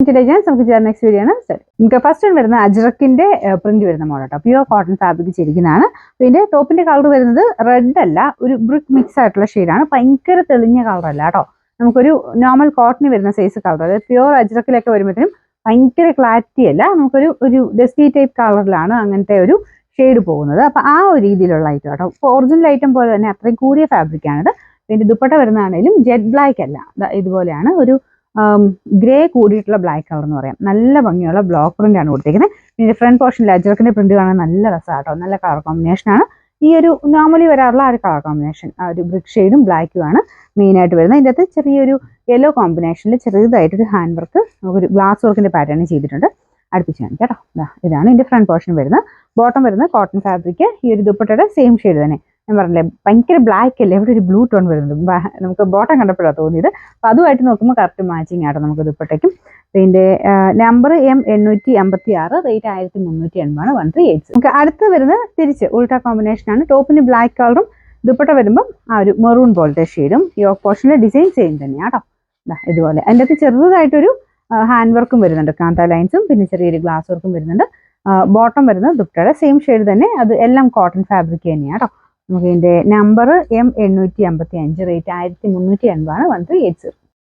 നമുക്ക് next video ആണ്. നമുക്ക് ഫസ്റ്റ് വരുന്ന അജ്രക്കിന്റെ പ്രിന്റ് വരുന്ന മോഡൽ കേട്ടോ. പ്യുവർ കോട്ടൺ ഫാബ്രിക് ചെയ്തിരിക്കുന്നതാണ്. പിന്നെ ടോപ്പിന്റെ കളർ വരുന്നത് റെഡ് അല്ല, ഒരു ബ്രിക്ക് മിക്സ് ആയിട്ടുള്ള ഷെയ്ഡാണ്. ഭയങ്കര തെളിഞ്ഞ കളർ അല്ല കേട്ടോ. നമുക്കൊരു നോർമൽ കോട്ടൺ വരുന്ന സൈസ് കളർ, അതായത് പ്യുവർ അജ്രക്കിലൊക്കെ വരുമ്പോഴത്തേനും ഭയങ്കര ക്ലാരിറ്റി അല്ല, നമുക്കൊരു ഡസ്റ്റി ടൈപ്പ് കളറിലാണ് അങ്ങനത്തെ ഒരു ഷെയ്ഡ് പോകുന്നത്. അപ്പൊ ആ ഒരു രീതിയിലുള്ള ഐറ്റം കേട്ടോ. ഒറിജിനൽ ഐറ്റം പോലെ തന്നെ അത്രയും കൂടിയ ഫാബ്രിക്കാണിത്. പിന്നെ ദുപ്പട്ട വരുന്നതാണെങ്കിലും ജെറ്റ് ബ്ലാക്ക് അല്ല, ഇതുപോലെയാണ് ഒരു ഗ്രേ കൂടിയിട്ടുള്ള ബ്ലാക്ക് കളർ എന്ന് പറയാം. നല്ല ഭംഗിയുള്ള ബ്ലോക്ക് പ്രിന്റ് ആണ് കൊടുത്തിരിക്കുന്നത്. പിന്നെ ഫ്രണ്ട് പോർഷനിൽ അജ്രക്കിന്റെ പ്രിന്റ് കാണാൻ നല്ല രസമാട്ടോ. നല്ല കളർ കോമ്പിനേഷൻ ആണ്. ഈ ഒരു നോർമലി വരാറുള്ള ആ ഒരു കളർ കോമ്പിനേഷൻ, ആ ഒരു ബ്രിക്ക് ഷെയ്ഡും ബ്ലാക്കും ആണ് മെയിൻ ആയിട്ട് വരുന്നത്. ഇതിൻ്റെ അകത്ത് ചെറിയൊരു യെല്ലോ കോമ്പിനേഷനിൽ ചെറുതായിട്ടൊരു ഹാൻഡ് വർക്ക്, ഒരു ഗ്ലാസ് വർക്കിന്റെ പാറ്റേൺ ചെയ്തിട്ടുണ്ട്. അടുപ്പിച്ച് കാണിക്കാം കേട്ടോ. ഇതാണ് ഇതിന്റെ ഫ്രണ്ട് പോർഷൻ വരുന്നത്. ബോട്ടം വരുന്നത് കോട്ടൺ ഫാബ്രിക്. ഈ ഒരു ദുപ്പട്ടയുടെ സെയിം ഷെയ്ഡ് തന്നെ. ഞാൻ പറഞ്ഞില്ലേ ഭയങ്കര ബ്ലാക്ക് അല്ലേ, ഇവിടെ ഒരു ബ്ലൂ ടോൺ വരുന്നത്. നമുക്ക് ബോട്ടം കണ്ടപ്പോഴാണ് തോന്നിയത്. അപ്പോൾ അതുമായിട്ട് നോക്കുമ്പോൾ കറക്റ്റ് മാച്ചിങ് ആട്ടോ നമുക്ക് ദുപ്പട്ടയ്ക്കും. ഇതിന്റെ നമ്പർ M856, റേറ്റ് 1380 1386. നമുക്ക് അടുത്ത് വരുന്നത് തിരിച്ച് ഉൾട്ട കോമ്പിനേഷൻ ആണ്. ടോപ്പിന് ബ്ലാക്ക് കളറും ദുപ്പട്ട വരുമ്പോൾ ആ ഒരു മെറൂൺ പോലത്തെ ഷെയ്ഡും. യോക്ക് പോർഷനിലെ ഡിസൈൻ സെയിം തന്നെയാണ് കേട്ടോ. ഇതുപോലെ അതിൻ്റെ അകത്ത് ചെറുതായിട്ടൊരു ഹാൻഡ് വർക്കും വരുന്നുണ്ട്, കാന്ത ലൈൻസും പിന്നെ ചെറിയൊരു ഗ്ലാസ് വർക്കും വരുന്നുണ്ട്. ബോട്ടം വരുന്നത് ദുപ്പട്ടയുടെ സെയിം ഷെയ്ഡ് തന്നെ, അത് എല്ലാം കോട്ടൺ ഫാബ്രിക് തന്നെയാണ് കേട്ടോ. നമുക്ക് ഇതിന്റെ നമ്പർ M855, റേറ്റ് 1380 1386.